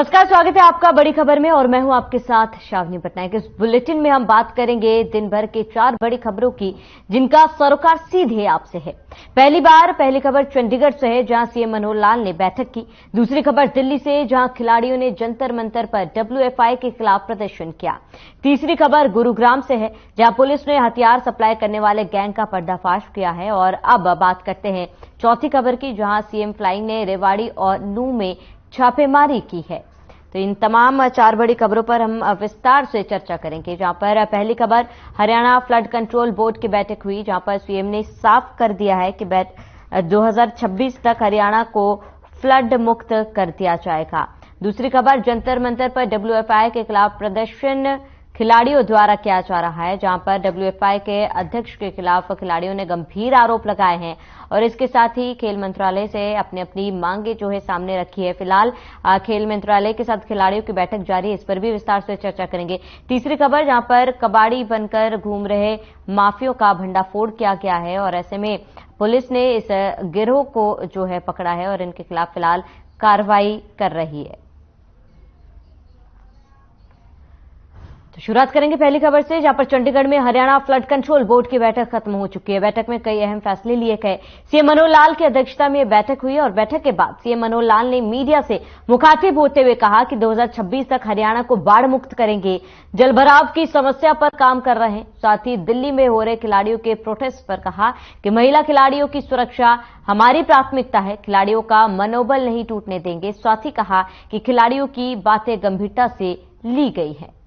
नमस्कार, स्वागत है आपका बड़ी खबर में और मैं हूं आपके साथ शावनी पटनायक। इस बुलेटिन में हम बात करेंगे दिन भर के 4 बड़ी खबरों की, जिनका सरोकार सीधे आपसे है। पहली खबर चंडीगढ़ से है, जहां सीएम मनोहर लाल ने बैठक की। दूसरी खबर दिल्ली से, जहां खिलाड़ियों ने जंतर मंतर पर WFI के खिलाफ प्रदर्शन किया। तीसरी खबर गुरुग्राम से है, जहां पुलिस ने हथियार सप्लाई करने वाले गैंग का पर्दाफाश किया है। और अब बात करते हैं चौथी खबर की, जहां सीएम फ्लाइंग ने रेवाड़ी और नूह में छापेमारी की है। तो इन तमाम 4 बड़ी खबरों पर हम विस्तार से चर्चा करेंगे। जहां पर पहली खबर हरियाणा फ्लड कंट्रोल बोर्ड की बैठक हुई, जहां पर सीएम ने साफ कर दिया है कि 2026 तक हरियाणा को फ्लड मुक्त कर दिया जाएगा। दूसरी खबर जंतर मंतर पर WFI के खिलाफ प्रदर्शन खिलाड़ियों द्वारा किया जा रहा है, जहां पर WFI के अध्यक्ष के खिलाफ खिलाड़ियों ने गंभीर आरोप लगाए हैं और इसके साथ ही खेल मंत्रालय से अपनी अपनी मांगे जो है सामने रखी है। फिलहाल खेल मंत्रालय के साथ खिलाड़ियों की बैठक जारी है, इस पर भी विस्तार से चर्चा करेंगे। तीसरी खबर, जहां पर कबाड़ी बनकर घूम रहे माफियों का भंडाफोड़ किया गया है और ऐसे में पुलिस ने इस गिरोह को जो है पकड़ा है और इनके खिलाफ फिलहाल कार्रवाई कर रही है। तो शुरुआत करेंगे पहली खबर से, जहां पर चंडीगढ़ में हरियाणा फ्लड कंट्रोल बोर्ड की बैठक खत्म हो चुकी है। बैठक में कई अहम फैसले लिए गए। सीएम मनोहर लाल की अध्यक्षता में बैठक हुई और बैठक के बाद सीएम मनोहर लाल ने मीडिया से मुखातिब होते हुए कहा कि 2026 तक हरियाणा को बाढ़ मुक्त करेंगे, जलभराव की समस्या पर काम कर रहे हैं। साथ ही दिल्ली में हो रहे खिलाड़ियों के प्रोटेस्ट पर कहा कि महिला खिलाड़ियों की सुरक्षा हमारी प्राथमिकता है, खिलाड़ियों का मनोबल नहीं टूटने देंगे। साथ ही कहा कि खिलाड़ियों की बातें गंभीरता से ली गई है।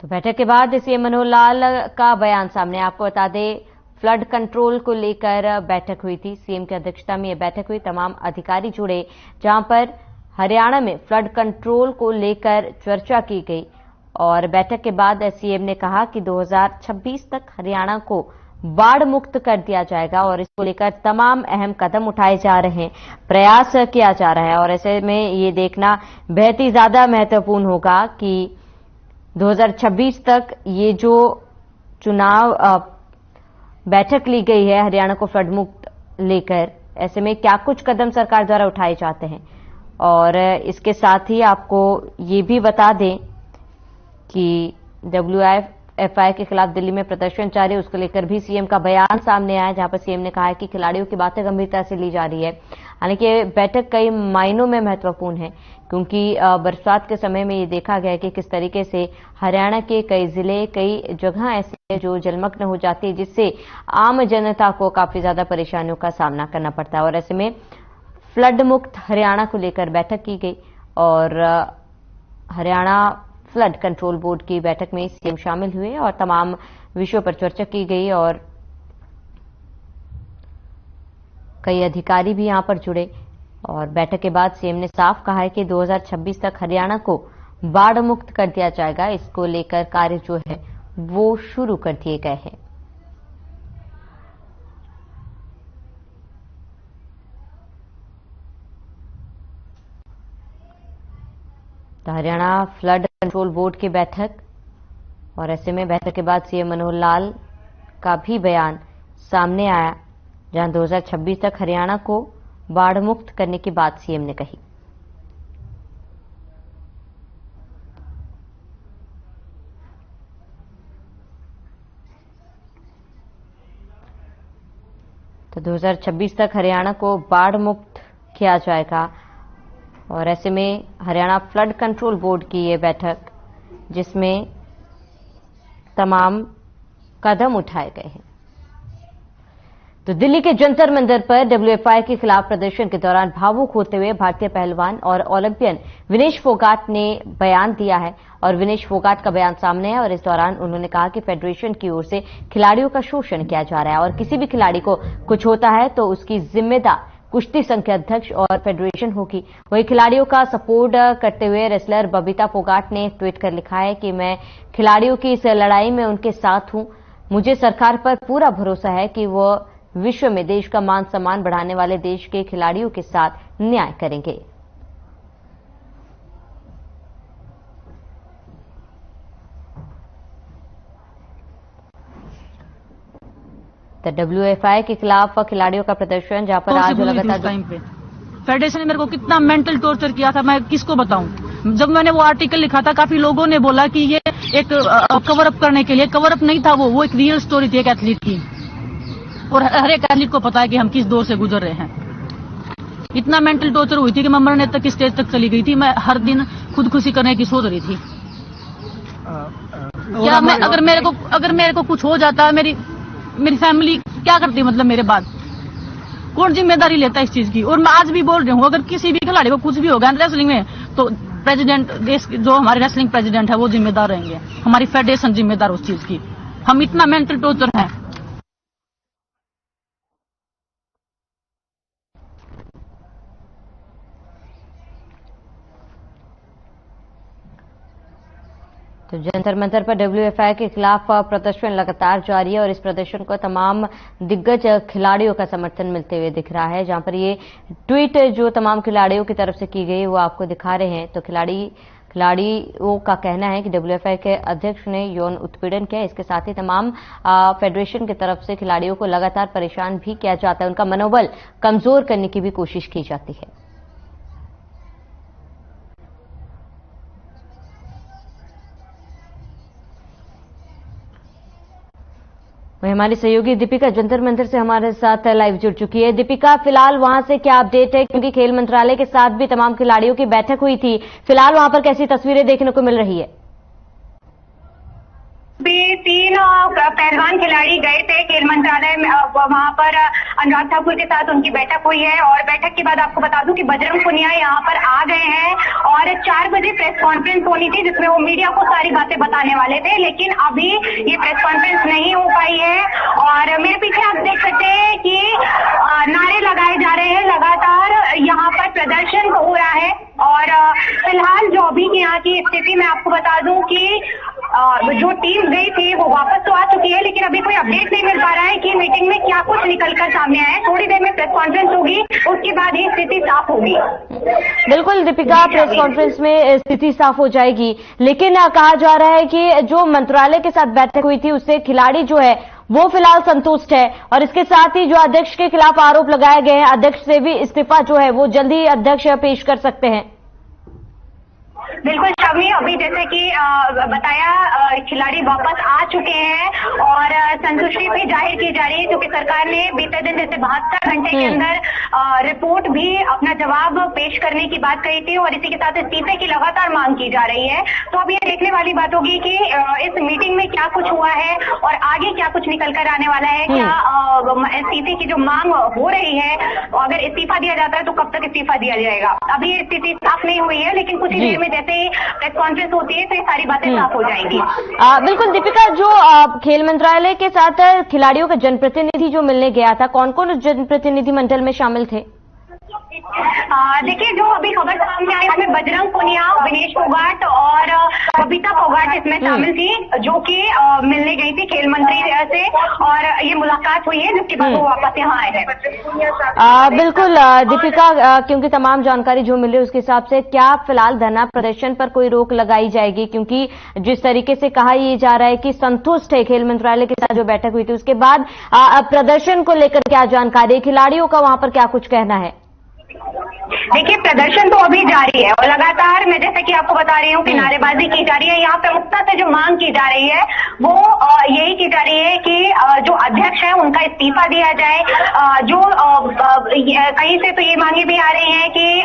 तो बैठक के बाद सीएम मनोहर लाल का बयान सामने। आपको बता दें, फ्लड कंट्रोल को लेकर बैठक हुई थी। सीएम की अध्यक्षता में यह बैठक हुई, तमाम अधिकारी जुड़े, जहां पर हरियाणा में फ्लड कंट्रोल को लेकर चर्चा की गई। और बैठक के बाद सीएम ने कहा कि 2026 तक हरियाणा को बाढ़ मुक्त कर दिया जाएगा और इसको लेकर तमाम अहम कदम उठाए जा रहे हैं, प्रयास किया जा रहा है। और ऐसे में ये देखना बेहद ही ज्यादा महत्वपूर्ण होगा कि 2026 तक ये जो चुनाव बैठक ली गई है हरियाणा को फ्लड मुक्त लेकर, ऐसे में क्या कुछ कदम सरकार द्वारा उठाए जाते हैं। और इसके साथ ही आपको ये भी बता दें कि WFI के खिलाफ दिल्ली में प्रदर्शन जारी है, उसको लेकर भी सीएम का बयान सामने आया, जहां पर सीएम ने कहा है कि खिलाड़ियों की बातें गंभीरता से ली जा रही है। हालांकि बैठक कई मायनों में महत्वपूर्ण है, क्योंकि बरसात के समय में ये देखा गया है कि किस तरीके से हरियाणा के कई जिले, कई जगह ऐसी है जो जलमग्न हो जाती है, जिससे आम जनता को काफी ज्यादा परेशानियों का सामना करना पड़ता है। और ऐसे में फ्लड मुक्त हरियाणा को लेकर बैठक की गई और हरियाणा फ्लड कंट्रोल बोर्ड की बैठक में सीएम शामिल हुए और तमाम विषयों पर चर्चा की गई और कई अधिकारी भी यहां पर जुड़े। और बैठक के बाद सीएम ने साफ कहा है कि 2026 तक हरियाणा को बाढ़ मुक्त कर दिया जाएगा। इसको लेकर कार्य जो है वो शुरू कर दिए गए हैं। तो हरियाणा फ्लड कंट्रोल बोर्ड की बैठक, और ऐसे में बैठक के बाद सीएम मनोहर लाल का भी बयान सामने आया, जहां 2026 तक हरियाणा को बाढ़ मुक्त करने की बात सीएम ने कही। तो 2026 तक हरियाणा को बाढ़ मुक्त किया जाएगा और ऐसे में हरियाणा फ्लड कंट्रोल बोर्ड की ये बैठक, जिसमें तमाम कदम उठाए गए हैं। तो दिल्ली के जंतर मंतर पर WFI के खिलाफ प्रदर्शन के दौरान भावुक होते हुए भारतीय पहलवान और ओलंपियन विनेश फोगाट ने बयान दिया है और विनेश फोगाट का बयान सामने है। और इस दौरान उन्होंने कहा कि फेडरेशन की ओर से खिलाड़ियों का शोषण किया जा रहा है और किसी भी खिलाड़ी को कुछ होता है तो उसकी जिम्मेदार कुश्ती संघ के अध्यक्ष और फेडरेशन होगी। वही खिलाड़ियों का सपोर्ट करते हुए रेसलर बबीता फोगाट ने ट्वीट कर लिखा है कि मैं खिलाड़ियों की इस लड़ाई में उनके साथ हूं। मुझे सरकार पर पूरा भरोसा है कि वो विश्व में देश का मान सम्मान बढ़ाने वाले देश के खिलाड़ियों के साथ न्याय करेंगे। तो WFI के खिलाफ खिलाड़ियों का प्रदर्शन, जहां पर आज लगातार फेडरेशन ने मेरे को कितना मेंटल टॉर्चर किया था, मैं किसको बताऊं। जब मैंने वो आर्टिकल लिखा था, काफी लोगों ने बोला कि ये एक कवर अप करने के लिए, कवर अप नहीं था वो एक रियल स्टोरी थी एक एथलीट की, और हर एक एथलीट को पता है कि हम किस दौर से गुजर रहे हैं। इतना मेंटल टॉर्चर हुई थी कि मैं मरने तक की स्टेज तक चली गई थी। मैं हर दिन खुदकुशी करने की सोच रही थी। क्या मैं अगर मेरे को कुछ हो जाता, मेरी फैमिली क्या करती, मतलब मेरे बाद कौन जिम्मेदारी लेता इस चीज की। और मैं आज भी बोल रही हूँ, अगर किसी भी खिलाड़ी को कुछ भी होगा रेसलिंग में, तो प्रेसिडेंट, देश जो हमारे रेसलिंग प्रेसिडेंट है वो जिम्मेदार रहेंगे, हमारी फेडरेशन जिम्मेदार उस चीज की। हम इतना मेंटल टॉर्चर है। तो जंतर मंतर पर WFI के खिलाफ प्रदर्शन लगातार जारी है और इस प्रदर्शन को तमाम दिग्गज खिलाड़ियों का समर्थन मिलते हुए दिख रहा है। जहां पर ये ट्वीट जो तमाम खिलाड़ियों की तरफ से की गई वो आपको दिखा रहे हैं। तो खिलाड़ियों का कहना है कि WFI के अध्यक्ष ने यौन उत्पीड़न किया। इसके साथ ही तमाम फेडरेशन की तरफ से खिलाड़ियों को लगातार परेशान भी किया जाता है, उनका मनोबल कमजोर करने की भी कोशिश की जाती है। वहीं हमारी सहयोगी दीपिका जंतर मंतर से हमारे साथ लाइव जुड़ चुकी है। दीपिका, फिलहाल वहां से क्या अपडेट है, क्योंकि खेल मंत्रालय के साथ भी तमाम खिलाड़ियों की बैठक हुई थी। फिलहाल वहां पर कैसी तस्वीरें देखने को मिल रही है? भी 3 पहलवान खिलाड़ी गए थे खेल मंत्रालय में, वहां पर अनुराग ठाकुर के साथ उनकी बैठक हुई है। और बैठक के बाद आपको बता दूं कि बजरंग पुनिया यहाँ पर आ गए हैं और 4 बजे प्रेस कॉन्फ्रेंस होनी थी जिसमें वो मीडिया को सारी बातें बताने वाले थे, लेकिन अभी ये प्रेस कॉन्फ्रेंस नहीं हो पाई है। और मेरे पीछे आप देख सकते हैं कि नारे लगाए जा रहे हैं, लगातार यहाँ पर प्रदर्शन हो रहा है। और फिलहाल जो अभी की यहाँ की स्थिति मैं आपको बता दूं कि जो टीम गई थी वो वापस तो आ चुकी है, लेकिन अभी कोई अपडेट नहीं मिल पा रहा है कि मीटिंग में क्या कुछ निकलकर सामने आया है। थोड़ी देर में प्रेस कॉन्फ्रेंस होगी, उसके बाद ही स्थिति साफ होगी। बिल्कुल दीपिका, प्रेस कॉन्फ्रेंस में स्थिति साफ हो जाएगी, लेकिन कहा जा रहा है कि जो मंत्रालय के साथ बैठक हुई थी उससे खिलाड़ी जो है वो फिलहाल संतुष्ट है। और इसके साथ ही जो अध्यक्ष के खिलाफ आरोप लगाए गए हैं, अध्यक्ष से भी इस्तीफा जो है वो जल्दी अध्यक्ष पेश कर सकते हैं। बिल्कुल शमी, अभी जैसे कि बताया खिलाड़ी वापस आ चुके हैं और संतुष्टि भी जाहिर की जा रही है, क्योंकि सरकार ने बीते दिन जैसे 72 घंटे के अंदर रिपोर्ट भी अपना जवाब पेश करने की बात कही थी और इसी के साथ इस्तीफे की लगातार मांग की जा रही है। तो अब ये देखने वाली बात होगी कि इस मीटिंग में क्या कुछ हुआ है और आगे क्या कुछ निकल कर आने वाला है। क्या इस्तीफे की जो मांग हो रही है, अगर इस्तीफा दिया जाता है तो कब तक इस्तीफा दिया जाएगा, अभी ये स्थिति साफ नहीं हुई है, लेकिन कुछ ही देर में जैसे प्रेस कॉन्फ्रेंस होती है तो ये सारी बातें साफ हो जाएंगी। बिल्कुल दीपिका, जो खेल मंत्रालय के साथ खिलाड़ियों का जनप्रतिनिधि जो मिलने गया था, कौन कौन उस जनप्रतिनिधि मंडल में शामिल थे? देखिए, जो अभी खबर सामने आई इसमें बजरंग पुनिया, विनेश फोगाट और बबीता फोगाट इसमें शामिल थी, जो कि मिलने गई थी खेल मंत्री से और ये मुलाकात हुई है जिसके बाद वो वापस यहाँ आए हैं। बिल्कुल दीपिका, क्योंकि तमाम जानकारी जो मिल रही है उसके हिसाब से क्या फिलहाल धरना प्रदर्शन पर कोई रोक लगाई जाएगी? क्योंकि जिस तरीके से कहा यह जा रहा है कि संतुष्ट है खेल मंत्रालय के साथ जो बैठक हुई थी, उसके बाद प्रदर्शन को लेकर क्या जानकारी, खिलाड़ियों का वहां पर क्या कुछ कहना है? देखिए, प्रदर्शन तो अभी जारी है और लगातार मैं जैसे कि आपको बता रही हूँ कि नारेबाजी की जा रही है। यहाँ प्रमुखता से जो मांग की जा रही है वो यही की जा रही है कि जो अध्यक्ष है उनका इस्तीफा दिया जाए। जो कहीं से तो ये मांगे भी आ रही हैं कि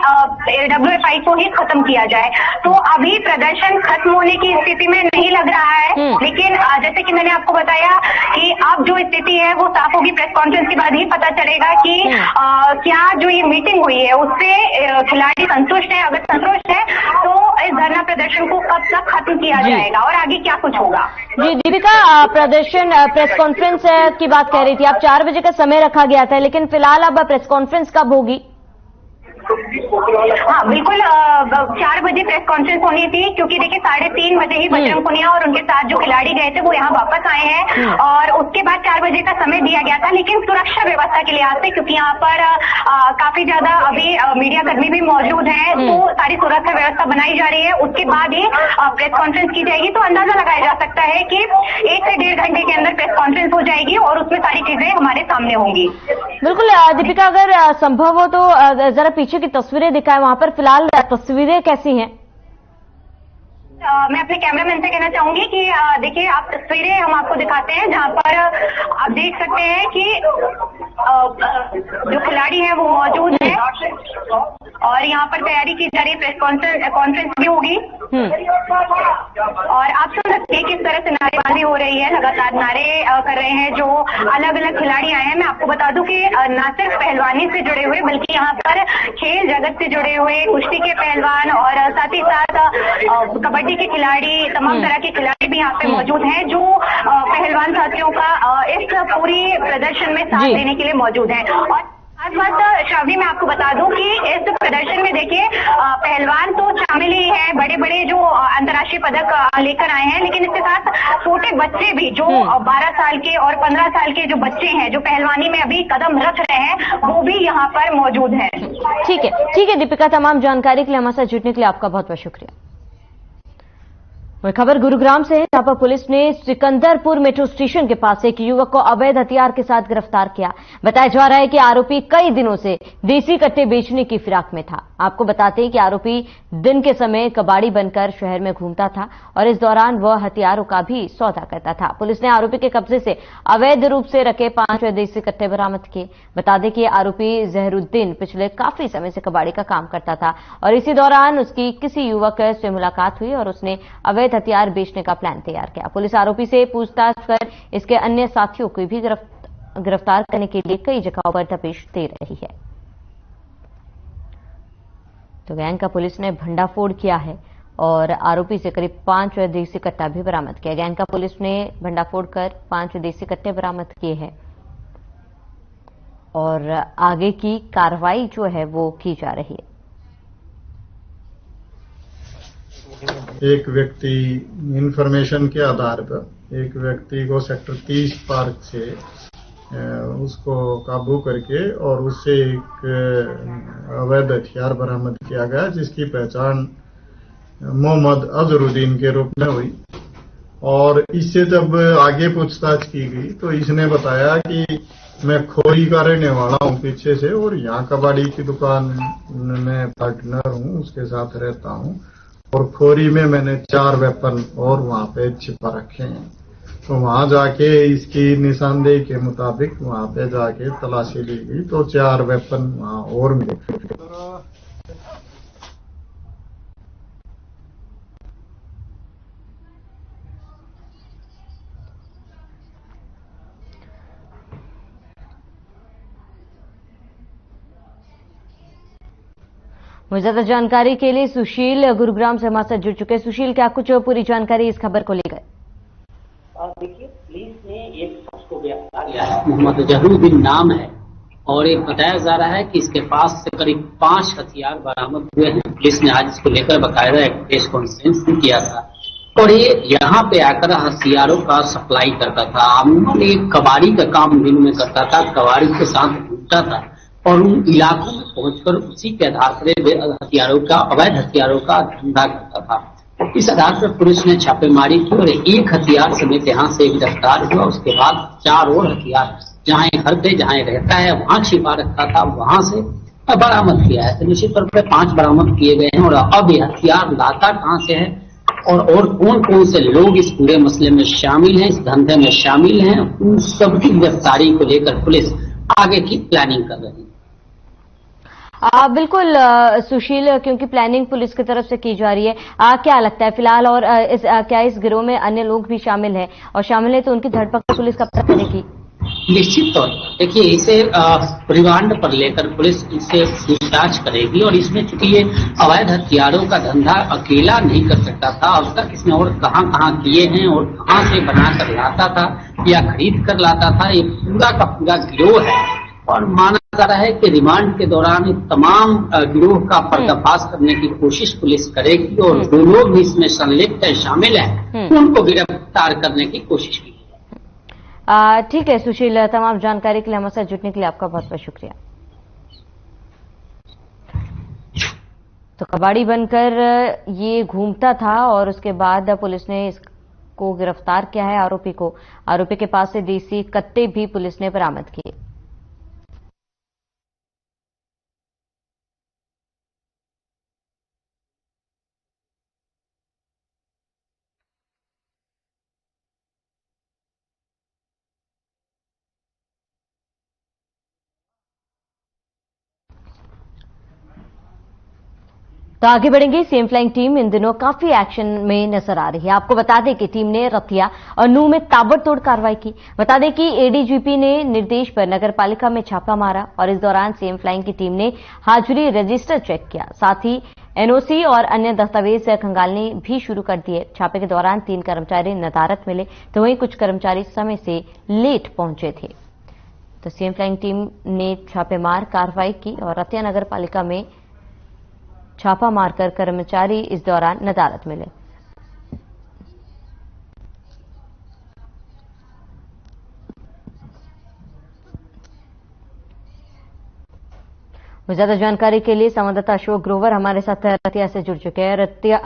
WFI को ही खत्म किया जाए। तो अभी प्रदर्शन खत्म होने की स्थिति में नहीं लग रहा है, लेकिन जैसे कि मैंने आपको बताया कि अब जो स्थिति है वो साफ होगी। प्रेस कॉन्फ्रेंस के बाद ही पता चलेगा कि क्या जो ये मीटिंग हुई है उससे खिलाड़ी संतुष्ट है। अगर संतुष्ट है तो इस धरना प्रदर्शन को कब तक खत्म किया जाएगा और आगे क्या कुछ होगा। जी दीपिका, प्रदर्शन प्रेस कॉन्फ्रेंस की बात कह रही थी आप, 4 बजे का समय रखा गया था, लेकिन फिलहाल अब प्रेस कॉन्फ्रेंस कब होगी? हाँ बिल्कुल, 4 बजे प्रेस कॉन्फ्रेंस होनी थी, क्योंकि देखिए 3:30 बजे ही बजरंग पुनिया और उनके साथ जो खिलाड़ी गए थे वो यहाँ वापस आए हैं, और उसके बाद 4 बजे का समय दिया गया था। लेकिन सुरक्षा व्यवस्था के लिहाज से, क्योंकि यहाँ पर काफी ज्यादा अभी मीडिया कर्मी भी मौजूद हैं, तो सारी सुरक्षा व्यवस्था बनाई जा रही है। उसके बाद ही प्रेस कॉन्फ्रेंस की जाएगी, तो अंदाजा लगाया जा सकता है कि 1 से 1.5 घंटे के अंदर प्रेस कॉन्फ्रेंस हो जाएगी और उसमें सारी चीजें हमारे सामने होंगी। बिल्कुल दीपिका, अगर संभव हो तो जरा पीछे की तस्वीरें दिखाएं, वहां पर फिलहाल तस्वीरें कैसी हैं? मैं अपने कैमरामैन से कहना चाहूंगी कि देखिए, आप तस्वीरें हम आपको दिखाते हैं, जहां पर आप देख सकते हैं कि जो खिलाड़ी हैं वो मौजूद हैं और यहाँ पर तैयारी की जा रही है, प्रेस कॉन्फ्रेंस भी होगी। और आप सुन सकते हैं किस तरह से नारेबाजी हो रही है, लगातार नारे कर रहे हैं जो अलग अलग खिलाड़ी आए हैं। मैं आपको बता दूं कि न सिर्फ पहलवानी से जुड़े हुए, बल्कि यहाँ पर खेल जगत से जुड़े हुए कुश्ती के पहलवान और साथ ही साथ कबड्डी के खिलाड़ी, तमाम तरह के खिलाड़ी भी यहाँ पे मौजूद हैं, जो पहलवान साथियों का इस पूरी प्रदर्शन में साथ देने के लिए मौजूद हैं। और खास बात श्रावणी, मैं आपको बता दूं कि इस प्रदर्शन में देखिए पहलवान तो शामिल ही हैं, बड़े बड़े जो अंतर्राष्ट्रीय पदक लेकर आए हैं, लेकिन इसके साथ छोटे बच्चे भी जो 12 साल के और 15 साल के जो बच्चे हैं, जो पहलवानी में अभी कदम रख रहे हैं, वो भी यहाँ पर मौजूद हैं। ठीक है दीपिका, तमाम जानकारी के लिए हमारे साथ जुड़ने के लिए आपका बहुत बहुत शुक्रिया। खबर गुरुग्राम से है, जहां पर पुलिस ने सिकंदरपुर मेट्रो स्टेशन के पास एक युवक को अवैध हथियार के साथ गिरफ्तार किया। बताया जा रहा है कि आरोपी कई दिनों से देसी कट्टे बेचने की फिराक में था। आपको बताते हैं कि आरोपी दिन के समय कबाड़ी बनकर शहर में घूमता था और इस दौरान वह हथियारों का भी सौदा करता था। पुलिस ने आरोपी के कब्जे से अवैध रूप से रखे 5 देसी कट्टे बरामद किए। बता दें कि आरोपी जहरुद्दीन पिछले काफी समय से कबाड़ी का काम करता था और इसी दौरान उसकी किसी युवक से मुलाकात हुई और उसने अवैध हथियार बेचने का प्लान तैयार किया। पुलिस आरोपी से पूछताछ कर इसके अन्य साथियों को भी गिरफ्तार करने के लिए कई जगहों पर तपेश दे रही है। तो गैंग का पुलिस ने भंडाफोड़ किया है और आरोपी से करीब 5 देसी कट्टा भी बरामद किया। गैंग का पुलिस ने भंडाफोड़ कर 5 देसी कट्टे बरामद किए हैं और आगे की कार्रवाई जो है वो की जा रही है। एक व्यक्ति इंफॉर्मेशन के आधार पर एक व्यक्ति को सेक्टर 30 पार्क से उसको काबू करके और उससे एक अवैध हथियार बरामद किया गया, जिसकी पहचान मोहम्मद अजहरुद्दीन के रूप में हुई। और इससे जब आगे पूछताछ की गई तो इसने बताया कि मैं खोरी का रहने वाला हूँ पीछे से, और यहाँ कबाड़ी की दुकान में पार्टनर हूँ, उसके साथ रहता हूँ, और खोरी में मैंने 4 वेपन और वहाँ पे छिपा रखे हैं। तो वहाँ जाके इसकी निशानदेही के मुताबिक वहाँ पे जाके तलाशी ली गई तो 4 वेपन वहाँ और मिले। ज्यादा जानकारी के लिए सुशील गुरुग्राम से हमारे साथ जुड़ चुके हैं। सुशील, क्या कुछ पूरी जानकारी इस खबर को लेकर? देखिए, पुलिस ने एक शख्स को गिरफ्तार किया है, मोहम्मद जहरुद्दीन नाम है, और एक बताया जा रहा है कि इसके पास से करीब 5 हथियार बरामद हुए हैं। पुलिस ने आज इसको लेकर बकायदा एक प्रेस कॉन्फ्रेंस भी किया था और ये यहाँ पे आकर हथियारों का सप्लाई करता था। अमूमन एक कबाड़ी का काम दिन में करता था, कबाड़ी के साथ घूमता था और उन इलाकों में पहुंचकर उसी के आधार पर हथियारों का, अवैध हथियारों का धंधा करता था। इस आधार पर पुलिस ने छापेमारी की और एक हथियार समेत यहाँ से गिरफ्तार हुआ। उसके बाद 4 और हथियार जहाँ घर पे जहाँ रहता है वहाँ छिपा रखा था, वहां से बरामद किया है। तो निश्चित तौर पर 5 बरामद किए गए हैं और अब ये हथियार लाता कहाँ से है और कौन कौन से लोग इस पूरे मसले में शामिल हैं, इस धंधे में शामिल हैं, उन सबकी गिरफ्तारी को लेकर पुलिस आगे की प्लानिंग कर रही है। बिल्कुल सुशील, क्योंकि प्लानिंग पुलिस की तरफ से की जा रही है, क्या लगता है फिलहाल, और क्या इस गिरोह में अन्य लोग भी शामिल हैं, और शामिल है तो उनकी धरपकड़ पुलिस कब तक करेगी? निश्चित तौर पर देखिए, इसे रिमांड पर लेकर पुलिस इससे पूछताछ करेगी और इसमें चूंकि ये अवैध हथियारों का धंधा अकेला नहीं कर सकता था, अब तक इसने और कहाँ किए हैं और कहाँ से बना कर लाता था या खरीद कर लाता था, ये पूरा का पूरा गिरोह है और माना जा रहा है कि रिमांड के दौरान तमाम गिरोह का पर्दाफाश करने की कोशिश पुलिस करेगी और जो लोग भी इसमें संलिप्त है, शामिल है, उनको गिरफ्तार करने की कोशिश की। ठीक है सुशील, तमाम जानकारी के लिए हमारे साथ जुड़ने के लिए आपका बहुत बहुत शुक्रिया। तो कबाड़ी बनकर ये घूमता था और उसके बाद पुलिस ने इसको गिरफ्तार किया है आरोपी के पास से देसी कट्टे भी पुलिस ने बरामद किए। तो आगे बढ़ेंगे। सीएम फ्लाइंग टीम इन दिनों काफी एक्शन में नजर आ रही है। आपको बता दें कि टीम ने रतिया और नूह में ताबड़तोड़ कार्रवाई की। बता दें कि एडीजीपी ने निर्देश पर नगरपालिका में छापा मारा और इस दौरान सीएम फ्लाइंग की टीम ने हाजिरी रजिस्टर चेक किया, साथ ही एनओसी और अन्य दस्तावेज खंगालने भी शुरू कर दिए। छापे के दौरान 3 कर्मचारी नदारत मिले तो वहीं कुछ कर्मचारी समय से लेट पहुंचे थे। तो सीएम फ्लाइंग टीम ने छापेमार कार्रवाई की और रतिया नगरपालिका में छापा मारकर कर्मचारी इस दौरान नदारत मिले। ज्यादा जानकारी के लिए संवाददाता अशोक ग्रोवर हमारे साथ रतिया से जुड़ चुके हैं। रतिया,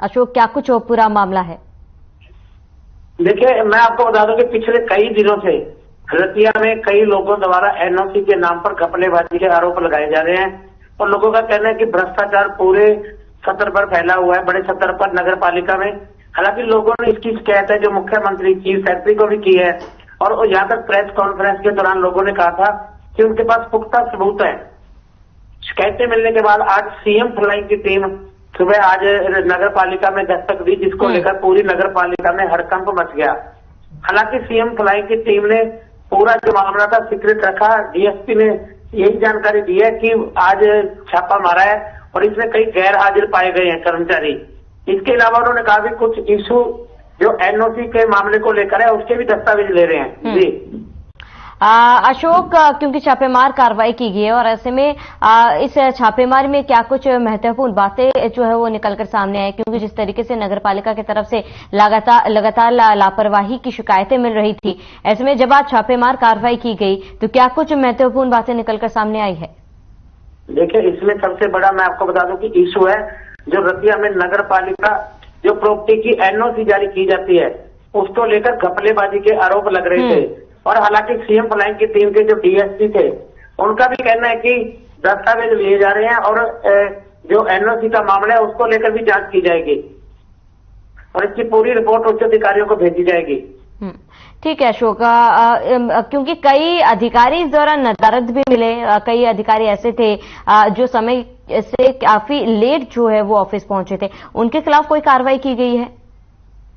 अशोक, क्या कुछ पूरा मामला है? देखिए, मैं आपको बता दूं कि पिछले कई दिनों से रतिया में कई लोगों द्वारा एनओसी के नाम पर घपलेबाजी के आरोप लगाए जा रहे हैं और लोगों का कहना है कि भ्रष्टाचार पूरे सत्र पर फैला हुआ है, बड़े सत्र पर नगर पालिका में। हालांकि लोगों ने इसकी शिकायत है जो मुख्यमंत्री चीफ सेक्रेटरी को भी की है और यहाँ तक प्रेस कॉन्फ्रेंस के दौरान लोगों ने कहा था कि उनके पास पुख्ता सबूत है। शिकायतें मिलने के बाद आज सीएम फ्लाइंग की टीम सुबह आज नगर पालिका में दस्तक दी, जिसको लेकर पूरी नगर पालिका में हड़कंप मच गया। हालांकि सीएम फ्लाइंग की टीम ने पूरा जो मामला था सीक्रेट रखा। डीएसपी ने यही जानकारी दी है कि आज छापा मारा है और इसमें कई गैर हाजिर पाए गए हैं कर्मचारी। इसके अलावा उन्होंने कहा भी कुछ इशू जो एनओसी के मामले को लेकर है उसके भी दस्तावेज ले रहे हैं। जी अशोक, क्योंकि छापेमार कार्रवाई की गई है और ऐसे में इस छापेमारी में क्या कुछ महत्वपूर्ण बातें जो है वो निकलकर सामने आई, क्योंकि जिस तरीके से नगरपालिका की तरफ से लगातार लापरवाही की शिकायतें मिल रही थी, ऐसे में जब आज छापेमार कार्रवाई की गई तो क्या कुछ महत्वपूर्ण बातें निकलकर सामने आई है? देखिए, इसमें सबसे बड़ा मैं आपको बता दूं कि इशू है जो रतिया में नगर पालिका जो प्रॉपर्टी की एनओसी जारी की जाती है उसको लेकर घपलेबाजी के आरोप लग रहे थे। और हालांकि सीएम फ्लाइंग की टीम के जो डीएसपी थे उनका भी कहना है कि दस्तावेज लिए जा रहे हैं और जो एनओसी का मामला है उसको लेकर भी जांच की जाएगी और इसकी पूरी रिपोर्ट उच्च अधिकारियों को भेजी जाएगी। ठीक है अशोक, क्योंकि कई अधिकारी इस दौरान नदारत भी मिले, कई अधिकारी ऐसे थे जो समय से काफी लेट जो है वो ऑफिस पहुंचे थे, उनके खिलाफ कोई कार्रवाई की गई है?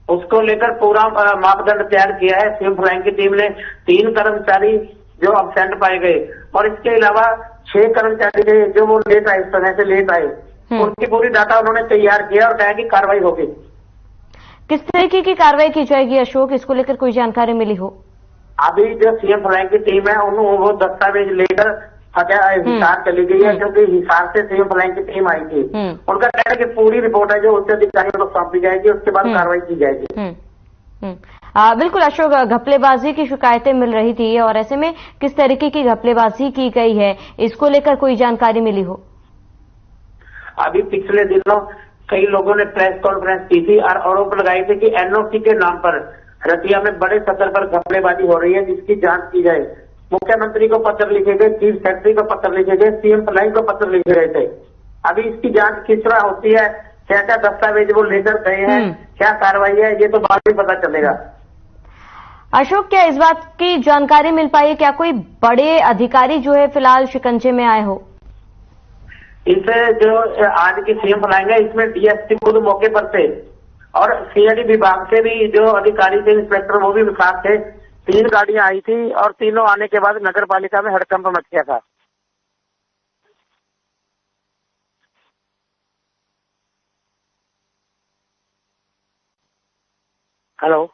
उसको लेकर पूरा मापदंड तैयार किया है। सीएम फ्लाइंग की टीम ने 3 कर्मचारी जो अब्सेंट पाए गए और इसके अलावा 6 कर्मचारी थे जो वो लेट आए, समय से लेट आए, उनकी पूरी डाटा उन्होंने तैयार किया और कहा कि कार्रवाई होगी। किस तरीके की कार्रवाई की जाएगी अशोक, इसको लेकर कोई जानकारी मिली हो? अभी जो सीएम फ्लाइंग की टीम है उन्होंने वो दस्तावेज लेकर हिसार चली गई है, क्योंकि हिसार से सीएम फ्लाइंग की टीम आई थी। उनका कहना है कि पूरी रिपोर्ट है जो उच्च अधिकारियों को सौंपी जाएगी, उसके बाद कार्रवाई की जाएगी। बिल्कुल अशोक, घपलेबाजी की शिकायतें मिल रही थी और ऐसे में किस तरीके की घपलेबाजी की गई है, इसको लेकर कोई जानकारी मिली हो? अभी पिछले दिनों कई लोगों ने प्रेस कॉन्फ्रेंस की थी और आरोप लगाए थे कि एनओसी के नाम पर रतिया में बड़े स्तर पर घपलेबाजी हो रही है, जिसकी जांच की जाए। मुख्यमंत्री को पत्र लिखे गए, चीफ सेक्रेटरी को पत्र लिखे गए, सीएम फ्लाइंग को पत्र लिखे गए थे। अभी इसकी जांच किस तरह होती है, क्या क्या दस्तावेज वो लेकर गए हैं, क्या कार्रवाई है, ये तो बाद में पता चलेगा। अशोक, क्या इस बात की जानकारी मिल पाई है क्या कोई बड़े अधिकारी जो है फिलहाल शिकंजे में आए हो? इस जो आज की सीएम फ्लाइंग है इसमें डीएसपी खुद मौके पर थे और सीआईडी विभाग से भी जो अधिकारी थे, इंस्पेक्टर, वो भी विभाग थे। 3 गाड़ियां आई थी और तीनों आने के बाद नगर पालिका में हड़कंप मच गया था। हेलो।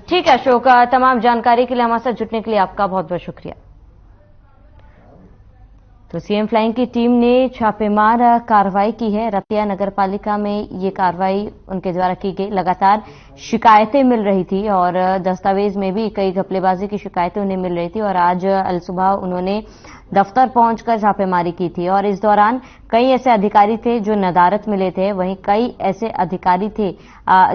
ठीक है अशोक, तमाम जानकारी के लिए हमारे साथ जुटने के लिए आपका बहुत बहुत शुक्रिया। तो सीएम फ्लाइंग की टीम ने छापेमार कार्रवाई की है। रतिया नगर पालिका में ये कार्रवाई उनके द्वारा की गई। लगातार शिकायतें मिल रही थी और दस्तावेज में भी कई घपलेबाजी की शिकायतें उन्हें मिल रही थी और आज अलसुबह उन्होंने दफ्तर पहुंचकर छापेमारी की थी और इस दौरान कई ऐसे अधिकारी थे जो नदारत मिले थे, वहीं कई ऐसे अधिकारी थे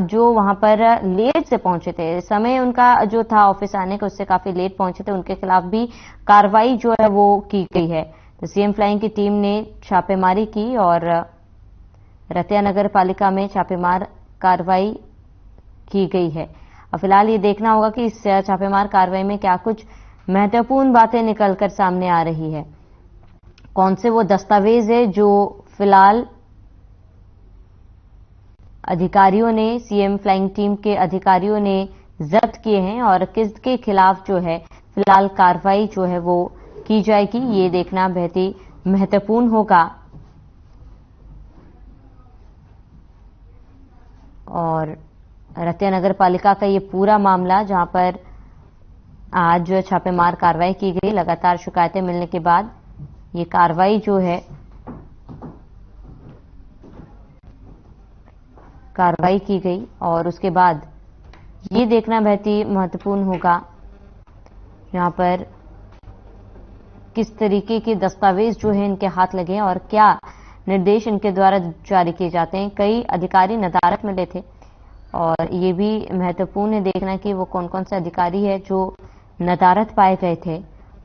जो वहां पर लेट से पहुंचे थे। समय उनका जो था ऑफिस आने का उससे काफी लेट पहुंचे थे, उनके खिलाफ भी कार्रवाई जो है वो की गई है। तो सीएम फ्लाइंग की टीम ने छापेमारी की और रतिया नगर पालिका में छापेमार कार्रवाई की गई है। अब फिलहाल ये देखना होगा कि इस छापेमार कार्रवाई में क्या कुछ महत्वपूर्ण बातें निकलकर सामने आ रही है। कौन से वो दस्तावेज है जो फिलहाल अधिकारियों ने, सीएम फ्लाइंग टीम के अधिकारियों ने जब्त किए हैं और किसके खिलाफ जो है फिलहाल कार्रवाई जो है वो की जाएगी, ये देखना बेहद ही महत्वपूर्ण होगा। और रतिया नगर पालिका का ये पूरा मामला जहां पर आज छापेमार कार्रवाई की गई, लगातार शिकायतें मिलने के बाद ये कार्रवाई जो है कार्रवाई की गई और उसके बाद ये देखना बेहद ही महत्वपूर्ण होगा यहां पर किस तरीके के दस्तावेज जो है इनके हाथ लगे हैं और क्या निर्देश इनके द्वारा जारी किए जाते हैं। कई अधिकारी नदारत में थे और ये भी महत्वपूर्ण है देखना कि वो कौन कौन से अधिकारी है जो नदारत पाए गए थे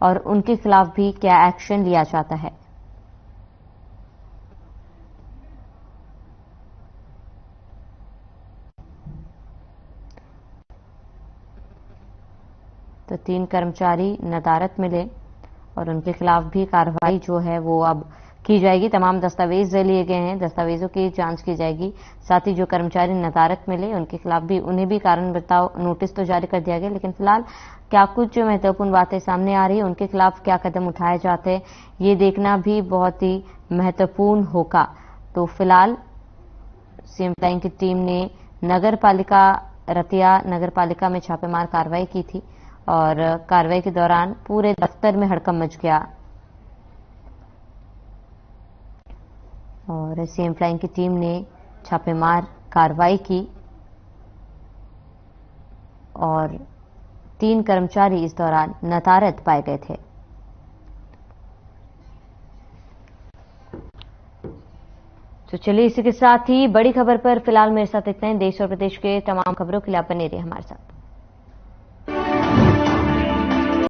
और उनके खिलाफ भी क्या एक्शन लिया जाता है। तो 3 कर्मचारी नदारत मिले और उनके खिलाफ भी कार्रवाई जो है वो अब की जाएगी। तमाम दस्तावेज लिए गए हैं, दस्तावेजों की जांच की जाएगी। साथ ही जो कर्मचारी नदारत मिले उनके खिलाफ भी उन्हें भी कारण बताओ नोटिस तो जारी कर दिया गया, लेकिन फिलहाल क्या कुछ महत्वपूर्ण बातें सामने आ रही है, उनके खिलाफ क्या कदम उठाए जाते हैं, ये देखना भी बहुत ही महत्वपूर्ण होगा। तो फिलहाल सीएम फ्लाइंग की टीम ने नगर पालिका रतिया नगर पालिका में छापेमार कार्रवाई की थी और कार्रवाई के दौरान पूरे दफ्तर में हड़कंप मच गया और सीएम फ्लाइंग की टीम ने छापेमार कार्रवाई की और 3 कर्मचारी इस दौरान नदारत पाए गए थे। तो चलिए इसी के साथ ही बड़ी खबर पर फिलहाल मेरे साथ इतना ही। देश और प्रदेश के तमाम खबरों के लिए आप बने रहिए हमारे साथ।